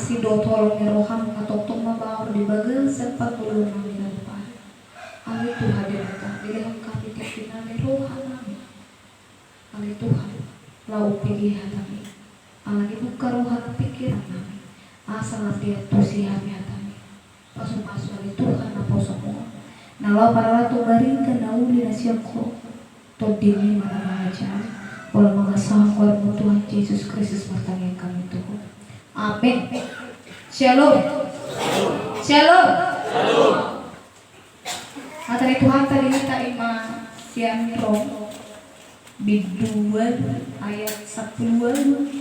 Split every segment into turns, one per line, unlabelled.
kasih do tolong ya roham katotong mabaur di bagal sempat dulu kami nampak. Ali Tuhan dia kata, di dalam kami kepina roham kami. Ali Tuhan, lau pilihan kami. Ali buka roham pikiran kami. Asal dia tusihan kami. Pasuk-pasuk ali Tuhan apa semua. Nalau para ratu baringkan nauli nasyako. Todini mana aja. Walau mengasah kuarmu Tuhan Yesus Kristus bertanya kami Tuhan. Amin. Shalom. Shalom. Shalom. Materi Tuhan tadi kita iman siang rom biduan ayat 10 1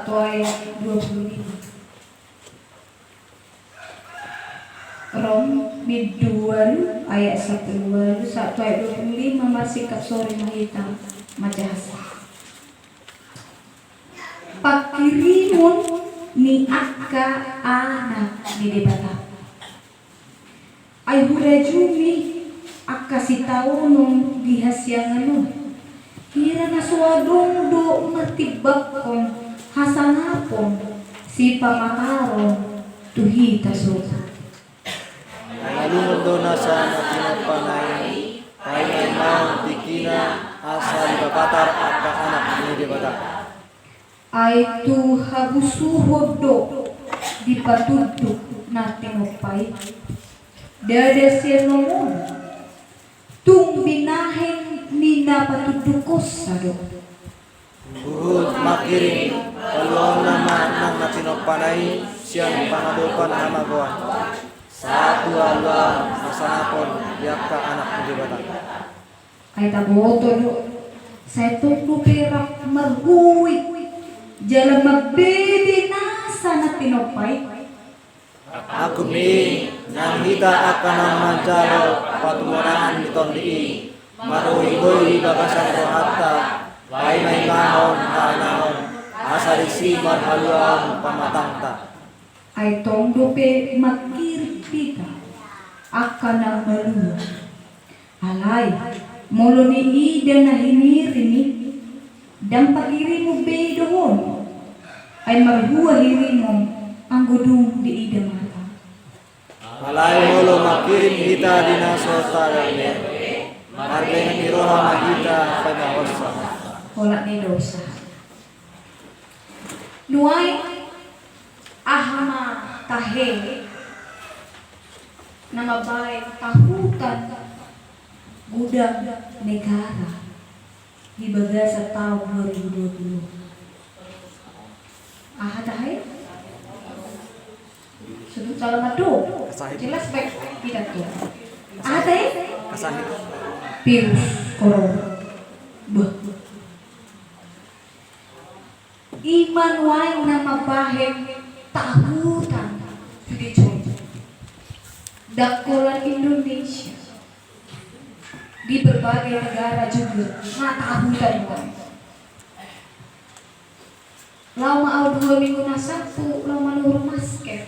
ayat 25. Rom biduan ayat 10 1 ayat 25 masih kap sore mahita majasa. Pakirimun ni akka anak ni debata. Ay hurajumi akka si taunong dihasyangan hira na suwadong do matibakon hasanapon si pamakaron tuhita suta.
Nalungod do na sa natinapanay ay memang tikina asal babatar at anak ni debata.
Ay tu habusuhod do di patuduk natin upay dada siya nomon tung binahin ni napatudukos sado
Buhut makiring kaluang naman ng natinapanay siyang pangadupan hamaguan. Satu alam masanapon diak ka anak ni debata.
ay taboto do sa itong perak marhuwi jalan magbebe nasa na tinopay.
Aku mi nangita akan ang manjalo patumunaan niton di maruhiboy bagasan rohata ay may mahon naon asarisi marhaluang pamatangta.
Ay tong dope magkirpita akan ang malua alay molo ni ida na hinirini dan pagiri mo bedohon ay marhuwa hiri mo ang gudong di ida mata.
Alay molo makirim kita dinasota gane marbe ng iroha magita panahosa.
Wala ni dosa. Nuay ahama tahe na mabay tahutan gudang negara di baga sa tahun 2020. Aha tahe? Sudut salam ado. Jelas baik pidato. Aha tahe?
Kasahit.
Virus corona. Bah. Iman wae na mabaheng tahutan sudah coy. Dakolan Indonesia di berbagai negara juga tahutan wae. Lama au 2 minggu na satu lama nurun masker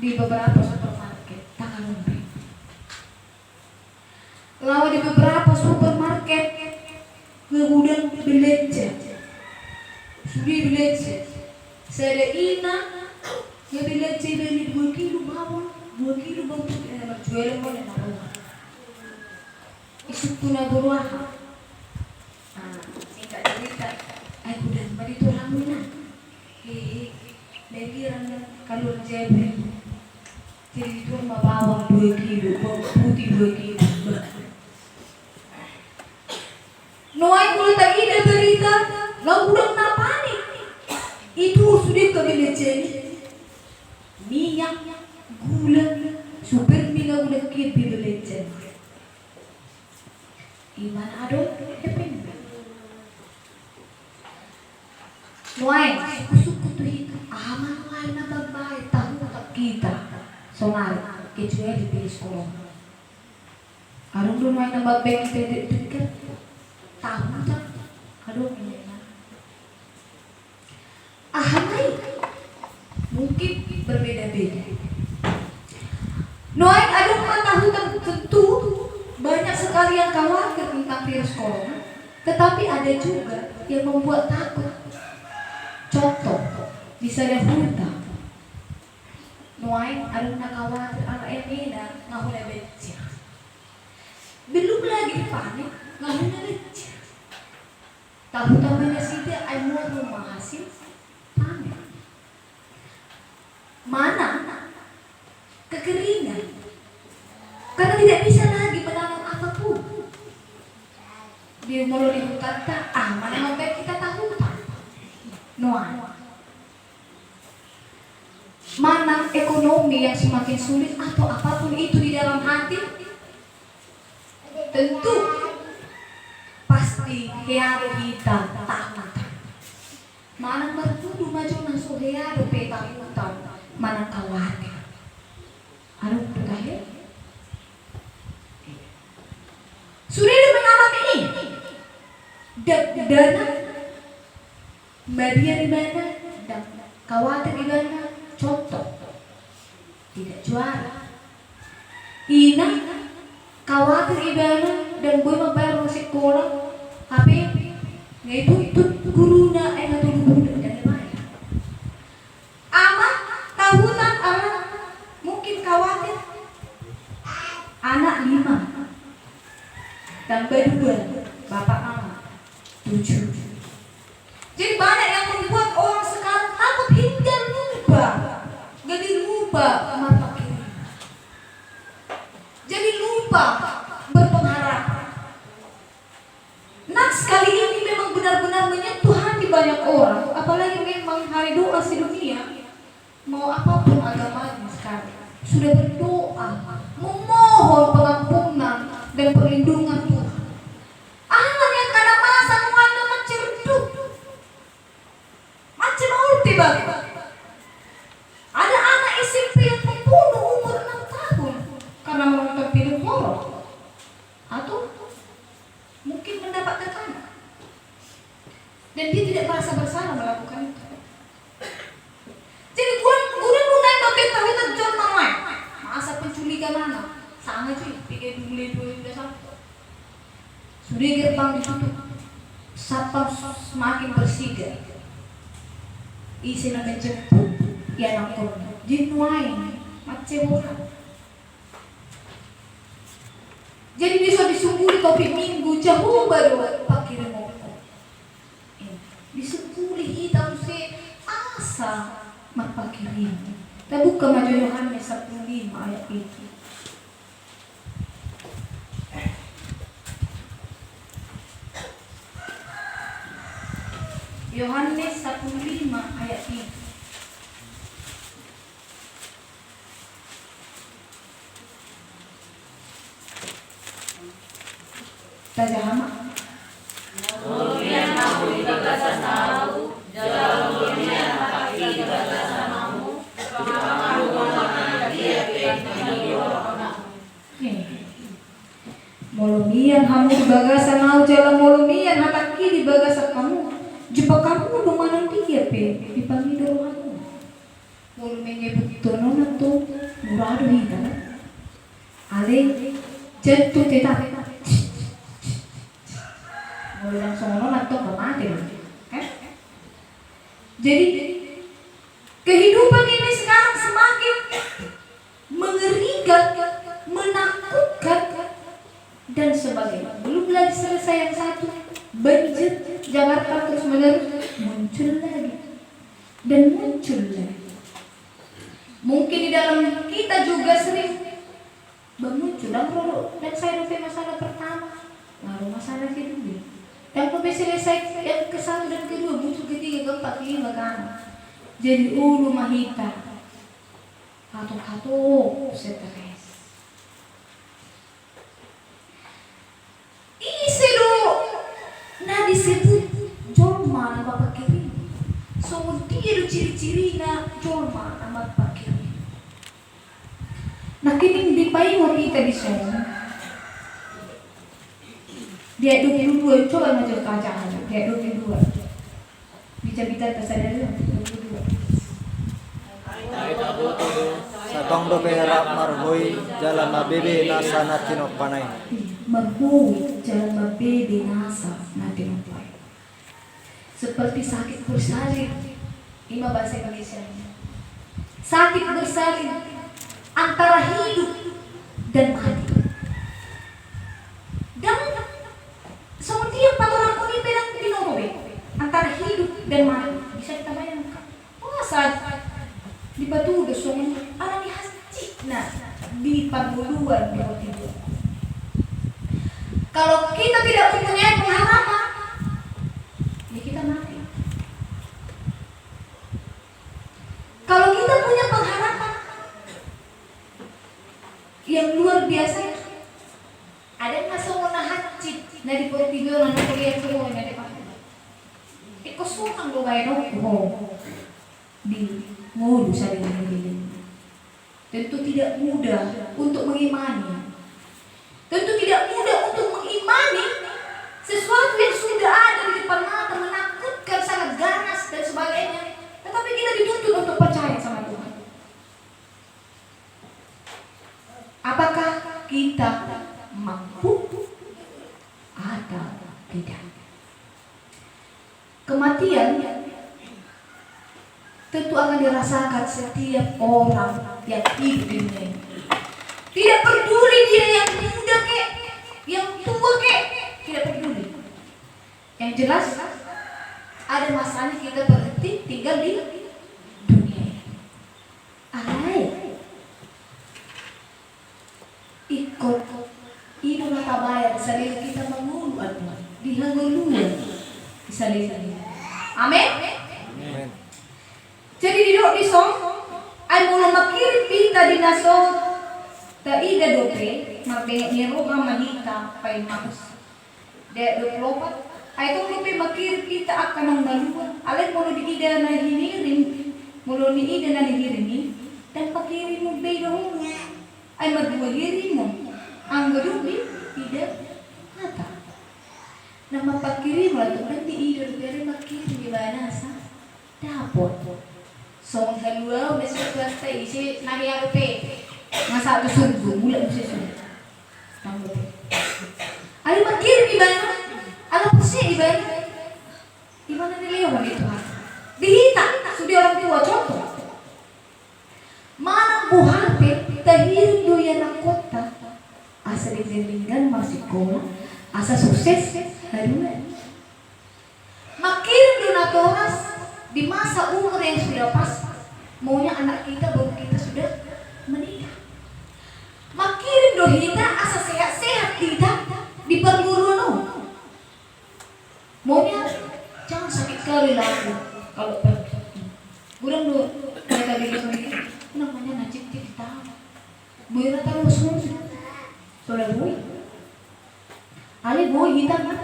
di beberapa supermarket takalumbi. Lawa di beberapa supermarket ngegudang belanja. Sudah belanja. Saya ina ya belanja beli 2 kilo bawang, 2 kilo bawang putih yang berjualan boleh naruh. Isuk tuna beruah. Singkat cerita, ay gudang bali tu ramina. Lagi orang kalau jebel. Jadi itu bawang 2 kilo, bawang putih 2 kilo. Noai kalau tak ada berita, lau udah na panik. Itu sudah kebilecen. Minyak, gula, super minyak udah kebilecen. Iman adon, hepeng. Noai, suku tu itu, aman noai na babai tahu tak kita. Sonal, kecuali di pilih sekolah. Arung dulu noai na babai kita dekat. Tahu tak? Aduh ini. Ahai mungkin berbeda-beda. Noai aduh tahu tentu banyak sekali yang khawatir tentang virus corona, tetapi ada juga yang membuat takut. Contoh, bisa ada huta. Nuain ada khawatir anak ini ngahuna becir. Belum lagi panik ngahuna becir. Tahu tamanya sih dia ay mau rumah hasil panik. Mana kekeringan? Karena tidak bisa lagi menanam apapun. Dia mulai di hutan mana yang baik kita tahu tak? Nuain. Mana ekonomi yang semakin sulit atau apapun itu di dalam hati, tentu pasti heado hitam takut. Mana bertuduh maju nasuh heado peta hitam, mana khawatir. Anu berkaya sudah mengalami ini. Dana Maria di mana dan khawatir di mana. Contoh, tidak juara. Ina khawatir ibana dan boy membayar sekolah, HP, itu gurunya atau guru dan dibayar. Amat tahunan anak mungkin khawatir. Anak 5 tambah 2, bapak anak 7. Jadi banyak yang membuat orang sekarang takut hingga lupa. Jadi lupa mata kiri. Jadi lupa berpengharap. Nah sekali ini memang benar-benar menyentuh hati banyak orang. Apalagi memang hari doa sedunia. Mau apapun agamanya sekarang sudah berdoa memohon pengampunan dan perlindungan Tuhan. Anak yang kada masa mulai mencerduk macam ulti bagi. Ada anak SMP yang membunuh umur 6 tahun karena menonton film horor atau mungkin mendapatkan anak dan dia tidak merasa bersalah melakukan itu. Jadi udah mulai makin tahu itu John Mamai masa penculikan anak sangat cuy pikir dulu udah sampai sudah gerbang ditutup satpam semakin bersiga isi nama jemput ya nangkon jinuain macam orang. Jadi bisa disumbuli kopi minggu jauh baru pakai remote. Disumbuli hitam si asa mak pakai ini. Kita buka maju Yohanes 15 ayat itu. Yohanes 15 ayat itu. Tajama.
Kemudian aku dibagasan tahu, dalam dunia hati dibagasan kamu, kamu mengenal dia
Molumian kamu dibagasan mau jalan molumian hataki dibagasan kamu. Jumpa kamu dengan dia dipanggil rohani. Molumian nyebut tono tuh murado hitam. Ale jatuh tetap. Mulai langsung atau nggak mati kan? Jadi kehidupan ini sekarang semakin mengerikan, menakutkan dan sebagainya. Belum lagi selesai yang satu, banjir Jakarta terus menerus muncul lagi dan muncul lagi. Mungkin di dalam kita juga sering bermuncul dan saya lupa masalah pertama, lalu masalah kedua. Dan sampai selesai yang ke-1 dan kedua muncul ketiga, keempat, kelima kan. Jadi ulu mahita kato stres. Isi do nah disebut jolma nama Bapak Kiri. So dia do ciri-ciri na jolma nama Bapak Kiri. Nah kini dipaingo kita di sana. Dia 22, coba ngajar kaca aja. Dia 22. Bicara tersadar 22.
Sabang do berak marhoi jalan mabebe nasa natino panay.
Marhoi jalan mabebe nasa natino panay. Seperti sakit bersalin 5 bahasa Indonesia. Sakit bersalin antara hidup dan mati. Dan seperti yang patorang kuni pedang dinobe antara hidup dan mati. Bisa kita bayangkan. Saat di batu udah suami alami hascik nah di paguluan di tidur. Kalau kita tidak mempunyai pengharapan, ya kita mati. Kalau kita punya pengharapan yang luar biasa, ada yang masuk menahan cip, nah di tidur anak kuliah semua yang ada pakai. Ikut suang lo bayar di ngulu saling memilih. Tentu tidak mudah untuk mengimani. Tentu tidak mudah untuk mengimani sesuatu yang sudah ada di depan mata, menakutkan, sangat ganas dan sebagainya. Tetapi kita dituntut untuk percaya sama Tuhan. Apakah kita mampu atau tidak? Kematian tentu akan dirasakan setiap orang yang hidup di dunia ini. Tidak peduli dia yang muda kek, yang tua kek, tidak peduli. Yang jelas ada masanya kita berhenti tinggal di dunia ini. Alai ikut idola tabayar salih kita menguluan di hanguluan salih. Amin.
Amen.
Jadi duduk di song, ay mula makiri pita di naso, taida dope, mabengit ni roha mahita, pay maus. Dek duplopat, ay itong dope makiri pita akan ng naluwa. Alay mula di ida na hinirin, mula ni ida na hinirin, dan pakiri mo bedo ay magbuhiri mo. Ang gadubi, ida, nata. Na mapakiri mo, ito kan di ida, pero makiri, di ba nasa? Dapot. So, ang dalawa, udah sekelas tayo, isi nagyaro pe. Nga sa ito surgo, mula mo siya surgo. Tanggo pe. Ay, magkirim, iba na. Alam po siya, iba na. Iba na niliyawan ito ha. Dihita, sudi orang tua, contoh. Manang buhape, tahirin doyan ang kota. Asa dizelinggan, masikola. Asa sukses, haluan. Makirim doon na toras. Di masa umur yang sudah pas, maunya anak kita baru kita sudah menikah. Makirin doh kita asa sehat-sehat kita di perguruan no. Maunya jangan sakit kali lagi kalau pergi. Burang do mereka bilang sendiri, namanya najib kita. Buira tahu semua sudah bui. Ale bui kita kan.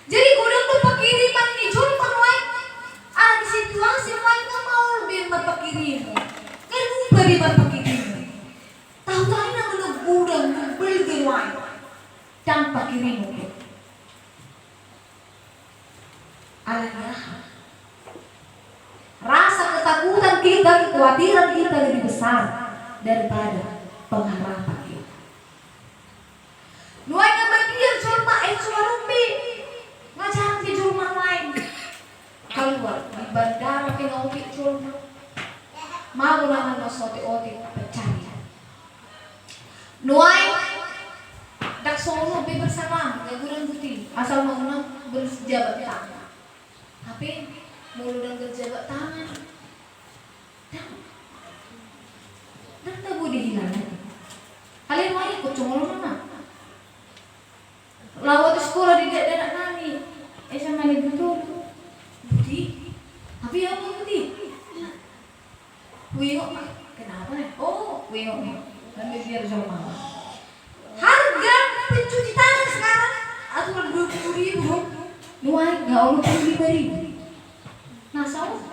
Jadi gudang tuh pakiriman ni Jul panuai. Ada situasi lain nggak mau lebih berpakirim. Kan lupa di berpakirim. Tahu-tahu nak lu gudang beli geruai dan pakirim. Alanya rasa ketakutan kita, kekhawatiran kita lebih besar daripada pengharapan kita. Nuai ngambil cuma cuma rumpi. Ngajaran di rumah lain keluar di bandara pinauki rumah mau naman masoti-oti pencarian nuai dak solo be bersama ngaguran putih asal mau berjabat tangan tapi mulu dan berjabat tangan dan tabu dihilang kalian mau ikut cuma mana lawat sekolah di daerah nani, SMA ni betul, Budi, tapi apa Budi? Wiyok, kenapa nih? Oh, wiyok nih, nanti biar sama. Harga pencuci tangan sekarang aturan 20.000, nuai nggak orang 25.000. Nah, saus.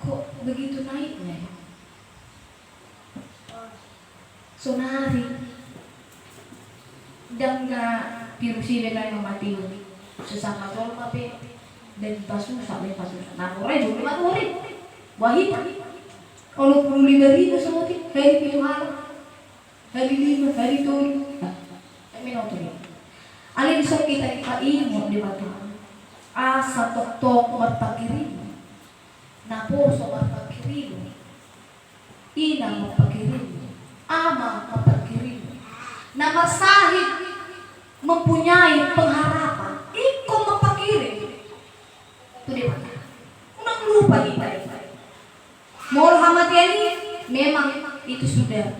Kok begitu naiknya? Sonari dan na pirusi dengan yang mati sesama tol pape dan pasu sampai pasu nah orang juga mati orang wahid kalau 25.000 semua hari 7 hari 5 hari 7 kami nonton Alin so kita ipaimo di Tuhan. Asa tok magpakirimo. Naposo magpakirimo. Ina magpakirimo. Ama magpakirimo. Na masahid mempunyai pengharapan. Ikaw magpakirim. Itu di Tuhan. Unang lupa kita. Mohon hamatian ini memang itu sudah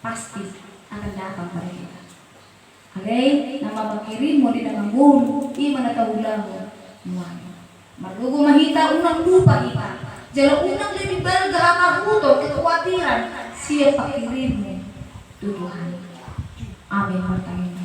pasti akan datang pada kita. Alay, nama makirim mo din ang amon, i manatawala mo, muwayo. Marugo mahita unang lupa kita. Jalo unang lebih berga akahuto, kekhawatiran, siya pakirim mo, tuduhan. Amin, bertangin.